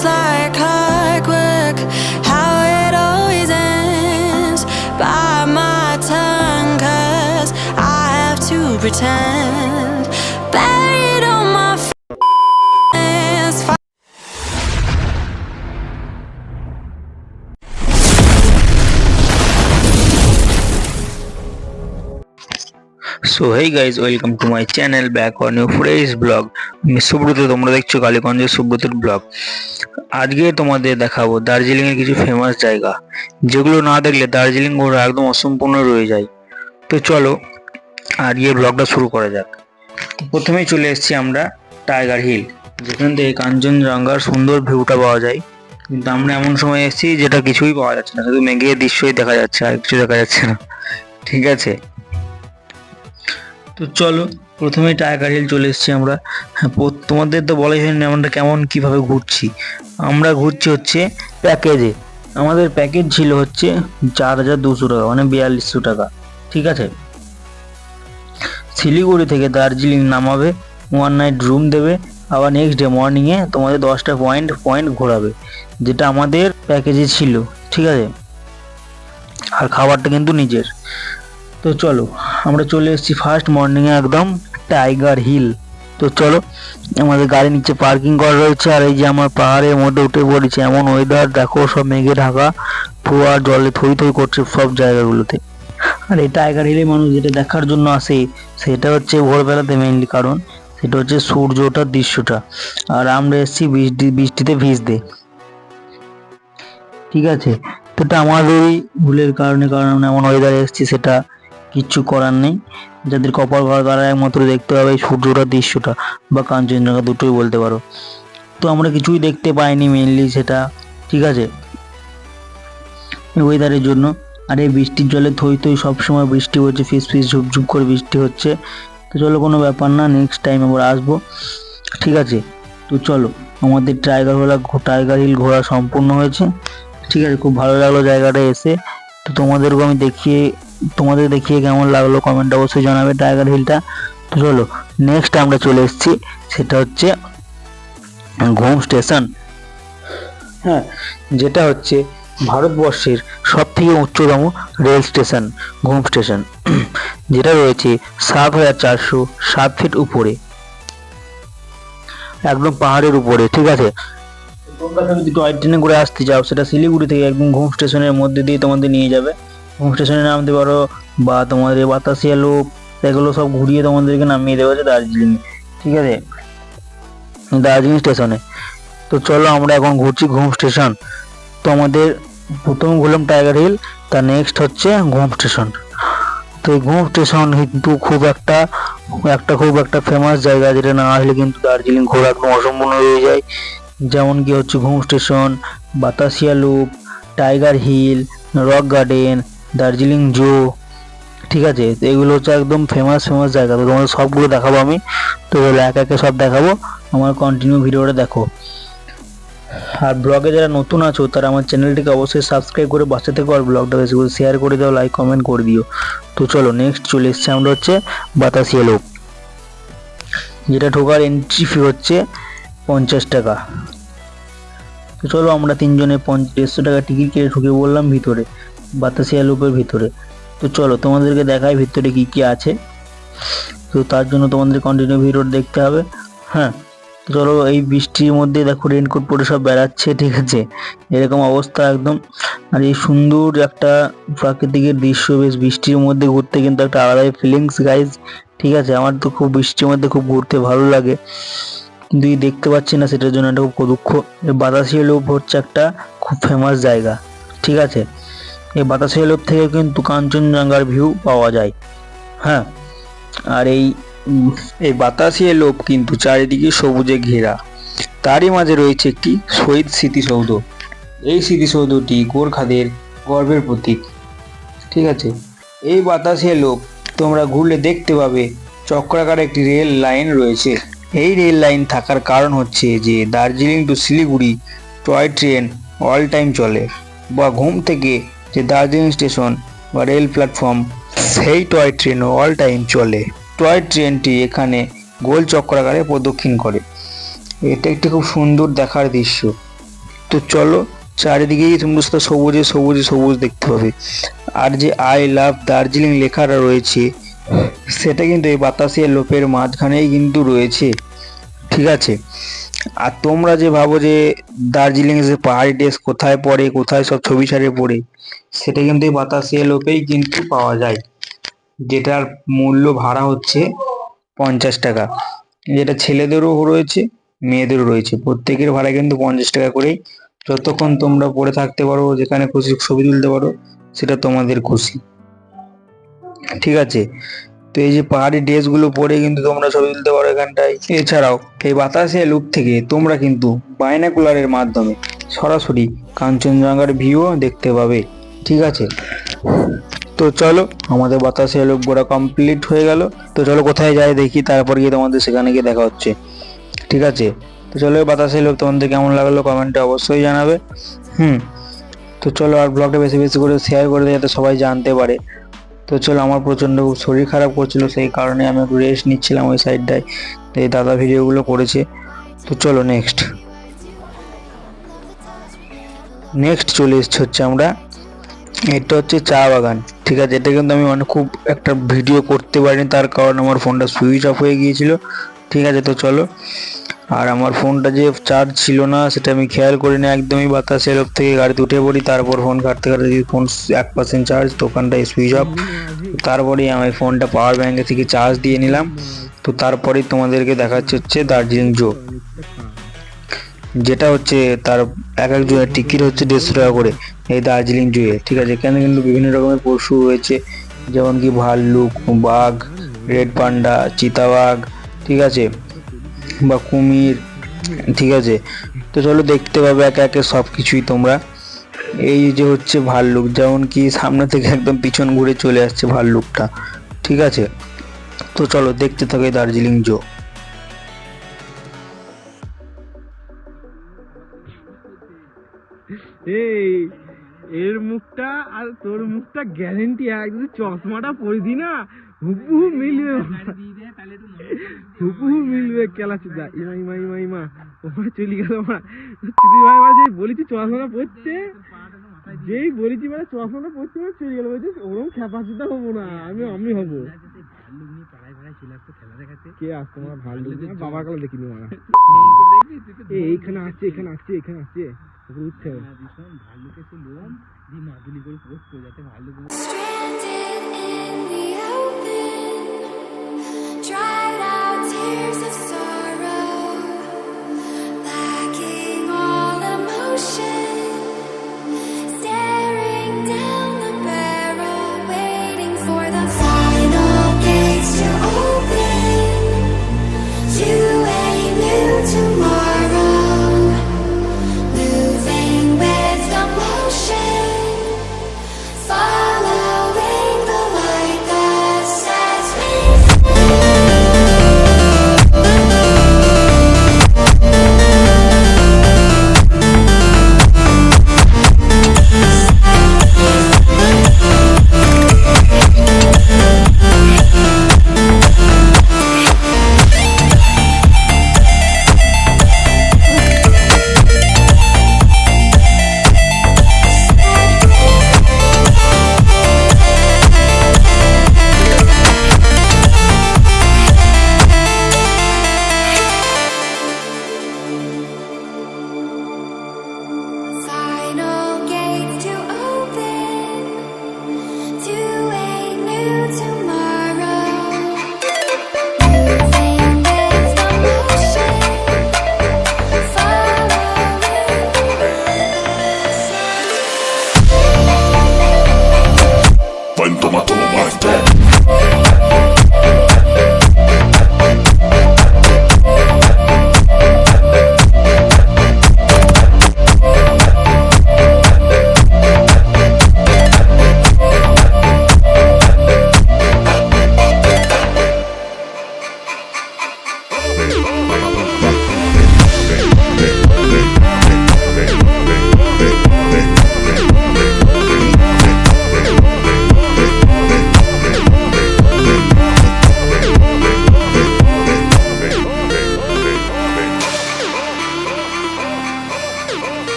just like clockwork, how it always ends. Bite my tongue, 'cause I have to pretend. Buried on my friends. So hey guys, welcome to my channel, back on you fresh blog. আমি সুব্রত, তোমরা দেখছো কালীগঞ্জের সুব্রতর blog. আজকে তোমাদের দেখাবো দার্জিলিংয়ের কিছু famous জায়গা, যেগুলো না দেখলে দার্জিলিং ওরা একদম অসম্পূর্ণ রয়ে যায়। তো চলো আজকে ব্লগটা শুরু করা যাক। প্রথমেই চলে এসেছি আমরা টাইগার হিল, যেখান থেকে কাঞ্চনজঙ্ঘার সুন্দর ভিউটা পাওয়া যায়। কিন্তু আমরা এমন সময় এসেছি যেটা কিছুই পাওয়া যাচ্ছে না, শুধু মেঘের দৃশ্যই দেখা যাচ্ছে, আর কিছু দেখা যাচ্ছে না। ঠিক আছে, তো চলো প্রথমে টাইগার হিল চলে এসেছি আমরা। হ্যাঁ, তোমাদের তো বলাই হয়নি আমরা কেমন কিভাবে ঘুরছি। আমরা ঘুরছি হচ্ছে প্যাকেজে। আমাদের প্যাকেজ ছিল হচ্ছে 4200 টাকা, মানে 4200 টাকা। ঠিক আছে, শিলিগুড়ি থেকে দার্জিলিং নামাবে, 1 নাইট রুম দেবে, আবার নেক্সট ডে মর্নিংয়ে তোমাদের 10টা পয়েন্ট ঘোরাবে, যেটা আমাদের প্যাকেজে ছিল। ঠিক আছে, আর খাবারটা কিন্তু নিজের। তো চলো আমরা চলে এসেছি ফার্স্ট মর্নিংয়ে একদম টাইগার হিল। তো চলো, আমাদের গাড়ি নিচে পার্কিং করা রয়েছে, আর এই যে আমার পাহাড়ের মধ্যে উঠে পড়েছে। এমন ওয়েদার দেখো, সব মেঘে ঢাকা, পুরো আর জলে থই থই করছে সব জায়গাগুলোতে। আর এই টাইগার হিলে মানুষ যেটা দেখার জন্য আসে সেটা হচ্ছে ভোরবেলাতে মেইনলি, কারণ সেটা হচ্ছে সূর্যটার দৃশ্যটা। আর আমরা এসেছি বৃষ্টিতে ভিজতে। ঠিক আছে, তো এটা আমাদেরই ভুলের কারণে, কারণ আমরা এমন ওয়েদারে এসেছি, সেটা কিচ্ছু করার নেই। যাদের কপাল ভালো তারা একমাত্র দেখতে পাবে সূর্যটার দৃশ্যটা, বা কাঞ্চনজঙ্ঘা, দুটোই বলতে পারো। তো আমরা কিছুই দেখতে পাইনি মেইনলি সেটা। ঠিক আছে, ওয়েদারের জন্য। আর এই বৃষ্টির জলে থই থই, সবসময় বৃষ্টি হচ্ছে, ফিস ফিস ঝুপঝুপ করে বৃষ্টি হচ্ছে। তো চলো, কোনো ব্যাপার না, নেক্সট টাইম আবার আসবো। ঠিক আছে, তো চলো আমাদের টাইগার হিল ঘোরা সম্পূর্ণ হয়েছে। ঠিক আছে, খুব ভালো লাগলো জায়গাটা এসে। তো তোমাদেরকে আমি তোমাদের দেখিয়ে কেমন লাগলো কমেন্ট অবশ্যই জানাবে টাইগার হিলটা। তো চলো নেক্সট আমরা চলে এসেছি, সেটা হচ্ছে ঘুম স্টেশন। হ্যাঁ, যেটা হচ্ছে ভারতবর্ষের সব থেকে উচ্চতম রেল স্টেশন, ঘুম স্টেশন, যেটা রয়েছে 7407 ফিট উপরে, একদম পাহাড়ের উপরে। ঠিক আছে, তোমরা যদি টয় ট্রেনে করে আসতে চাও, সেটা শিলিগুড়ি থেকে একদম ঘুম স্টেশনের মধ্যে দিয়ে তোমাদের নিয়ে যাবে। ঘুম স্টেশনে নামতে পারো, বা তোমাদের বাতাসিয়া লুপ, এগুলো সব ঘুরিয়ে তোমাদেরকে নামিয়ে দেওয়া হচ্ছে দার্জিলিং। ঠিক আছে, দার্জিলিং স্টেশনে। তো চলো আমরা এখন ঘুরছি ঘুম স্টেশন। তো আমাদের প্রথম ঘুরলাম টাইগার হিল, তার নেক্সট হচ্ছে ঘুম স্টেশন। তো এই ঘুম স্টেশন কিন্তু খুব একটা ফেমাস জায়গা, যেটা না আসলে কিন্তু দার্জিলিং ঘোরা একদম অসম্পূর্ণ রয়ে যায়। যেমন কি হচ্ছে Ghum station, Batasia loop, Tiger Hill, Rock Garden, Darjeeling zoo. ঠিক আছে, তো এগুলো হচ্ছে একদম ফেমাস জায়গা। তো তোমাদের সবগুলো দেখাবো আমি। তো এক একে সব দেখাবো, আমার কন্টিনিউ ভিডিওটা দেখো। আর ব্লগে যারা নতুন আছো তারা আমার চ্যানেলটিকে অবশ্যই সাবস্ক্রাইব করে পাশে থেকো, আর ব্লগটা বেশি করে শেয়ার করে দাও, লাইক কমেন্ট করে দিও। তো চলো নেক্সট চলে এসছি আমরা হচ্ছে বাতাসিয়া লুপ, যেটা ঢোকার এন্ট্রি ফি হচ্ছে 50 টাকা। তো চলো আমরা তিনজনে 150 টাকা টিকিট কেটে ঢুকে বললাম ভিতরে, বাতাসিয়া লুপের ভিতরে। তো চলো তোমাদেরকে দেখাই ভিতরে কি কি আছে। তো তার জন্য তোমাদের কন্টিনিউ ভিডিওটা দেখতে হবে। হ্যাঁ, তো চলো, এই বৃষ্টির মধ্যে দেখো রেনকোট পরে সব বেড়াচ্ছে। ঠিক আছে, এরকম অবস্থা একদম। আর এই সুন্দর একটা প্রাকৃতিকের দৃশ্য, বেশ বৃষ্টির মধ্যে ঘুরতে কিন্তু একটা আলাদাই ফিলিংস গাইজ। ঠিক আছে, আমার তো খুব বৃষ্টির মধ্যে খুব ঘুরতে ভালো লাগে, কিন্তু দেখতে পাচ্ছি না, সেটার জন্য একটা খুব দুঃখ। বাতাসিয়া লুপ হচ্ছে একটা খুব ফেমাস জায়গা। ঠিক আছে, এই বাতাসিয়া লুপ থেকে কিন্তু কাঞ্চনজঙ্ঘার ভিউ পাওয়া যায়। হ্যাঁ, আর এই বাতাসিয়া লুপ কিন্তু চারিদিকে সবুজে ঘেরা, তারই মাঝে রয়েছে একটি শহীদ স্মৃতিসৌধ। এই স্মৃতিসৌধটি গোর্খাদের গর্বের প্রতীক। ঠিক আছে, এই বাতাসিয়া লুপ তোমরা ঘুরলে দেখতে পাবে চক্রাকারে একটি রেল লাইন রয়েছে। এই রেল লাইন থাকার কারণ হচ্ছে যে Darjeeling to Siliguri toy train all time চলে, বা ঘুম থেকে যে দার্জিলিং স্টেশন বা রেল প্ল্যাটফর্ম, সেই টয় ট্রেন অল টাইম চলে। টয় ট্রেনটি এখানে গোল চক্রাকারে প্রদক্ষিণ করে। এটা একটি খুব সুন্দর দেখার দৃশ্য। তো চলো, চারিদিকেই তোমরা শুধু সবুজে সবুজে সবুজ দেখতে পাবে। আর যে আই লাভ দার্জিলিং লেখাটা রয়েছে সেটা কিন্তু এই বাতাসিয়া লোপের মাঝখানেই কিন্তু রয়েছে, ঠিক আছে। আর তোমরা যে ভাবো যে দার্জিলিং এর পাহাড়ি ড্রেস কোথায় পড়ে, কোথায় সব ছবি ছাড়িয়ে পড়ে, সেটা কিন্তু এই বাতাসিয়া লোপেই কিন্তু পাওয়া যায়, যেটার মূল্য ভাড়া হচ্ছে 50 টাকা। যেটা ছেলেদেরও রয়েছে মেয়েদেরও রয়েছে, প্রত্যেকের ভাড়া কিন্তু 50 টাকা করেই। যতক্ষণ তোমরা পড়ে থাকতে পারো, যেখানে খুশি ছবি তুলতে পারো, সেটা তোমাদের খুশি, ঠিক আছে। তো এই যে পাহাড়ি ড্রেসগুলো পরে কিন্তু তোমরা ছবি তুলতে পারো এখানটায়। এছাড়াও এই বাতাসিয়া লুপ থেকে তোমরা কিন্তু বাইনাকুলারের মাধ্যমে সরাসরি কাঞ্চনজঙ্ঘার ভিউও দেখতে পাবে, ঠিক আছে। তো চলো, আমাদের বাতাসিয়া লুপ ঘোরা কমপ্লিট হয়ে গেল। তো চলো কোথায় যাই দেখি, তারপর গিয়ে তোমাদের সেখানে গিয়ে দেখা হচ্ছে, ঠিক আছে। তো চলো, বাতাসিয়া লুপ তোমাদের কেমন লাগলো কমেন্টে অবশ্যই জানাবে। তো চলো, আর ব্লগটা বেশি বেশি করে শেয়ার করে দেয় যাতে সবাই জানতে পারে। তো চলো, আমার প্রচণ্ড শরীর খারাপ করছিল, সেই কারণে আমি একটু রেস্ট নিচ্ছিলাম ওই সাইডটায়, এই দাদা ভিডিওগুলো করেছে। তো চলো নেক্সট চলে এসছি হচ্ছে আমরা, এটা হচ্ছে চা বাগান, ঠিক আছে। এটা কিন্তু আমি খুব একটা ভিডিও করতে পারিনি, তার কারণ আমার ফোনটা সুইচ অফ হয়ে গিয়েছিল, ঠিক আছে। তো চলো, আর আমার ফোনটা যে চার্জ ছিল না সেটা আমি খেয়াল করিনি একদমই, বাতাসের লোক থেকে গাড়িতে উঠে পড়ি, তারপর ফোন কাটতে ফোন 1% চার্জ, দোকানটায় সুইচ অফ। তারপরেই আমি ফোনটা পাওয়ার ব্যাঙ্কে থেকে চার্জ দিয়ে নিলাম। তো তারপরেই তোমাদেরকে দেখাচ্ছে হচ্ছে দার্জিলিং জু, যেটা হচ্ছে তার এক জনের টিকিট হচ্ছে 150 টাকা করে এই দার্জিলিং জুয়ে, ঠিক আছে। এখানে কিন্তু বিভিন্ন রকমের পশু রয়েছে, যেমন কি ভাল্লুক, বাঘ, রেড পান্ডা, চিতাবাঘ, ঠিক আছে, বা কুমির, ঠিক আছে। তো চলো, দেখতে পাবে একে একে সব কিছুই তোমরা। এই যে হচ্ছে ভাল্লুক, যেমন কি সামনে থেকে একদম পিছন ঘুরে চলে আসছে ভাল্লুকটা, ঠিক আছে। তো চলো দেখতে থাকো দার্জিলিং জু। এই এর মুখটা আর তোর মুখটা গ্যারেন্টি একদম, চশমাটা পরিদি না হুবহু মিলবে, হুবহু মিলবে। কেলা চুদা ইমা ইমা ইমা ইমা ওখানে চলে গেল। চুদি ভাই মানে যেই বলেছি চশমাটা পড়তে, যেই বলেছি মানে চশমাটা পড়তে মানে চলে গেল, বলছিস ওরকম খেপা চুদা হবো না, আমি হবো। কে আসতো আমার ভাল্লুক? বাবার কালে দেখিনি মারা। এইখানে আসছে, এখানে আসছে, এখানে আসছে, উঠতে হবে। Stranded in the open, dried out tears of sorrow, lacking all emotion, staring down the barrel, waiting for the final gates to open to a new tomorrow, moving with the motion, following the light that sets me free.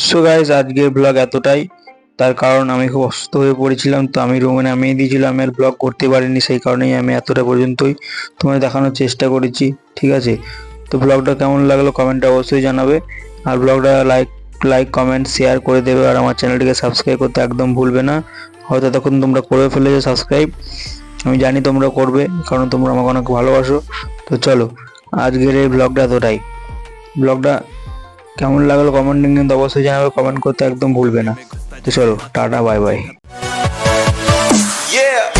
So guys আজকের blog এতটাই, তার কারণ আমি খুব অসুস্থ হয়ে পড়েছিলাম, তো আমি রুমে নামিয়ে দিয়েছিলাম, আমি আর ব্লগ করতে পারিনি, সেই কারণেই আমি এতটা পর্যন্তই তোমাদের দেখানোর চেষ্টা করেছি। ঠিক আছে, তো ব্লগটা কেমন লাগলো কমেন্টে অবশ্যই জানাবে, আর ব্লগটা লাইক কমেন্ট শেয়ার করে দেবে, আর আমার চ্যানেলটিকে সাবস্ক্রাইব করতে একদম ভুলবে না। হয়তো তখন তোমরা করে ফেলেছো সাবস্ক্রাইব, আমি জানি তোমরা করবে, কারণ তোমরা আমাকে অনেক ভালোবাসো। তো চলো আজকের এই ব্লগটা এতটাই। ব্লগটা কেমন লাগলো কমেন্টিং কিন্তু অবশ্যই জানাবে, কমেন্ট করতে একদম ভুলবে না। তো চলো টাটা বাই বাই। Yeah.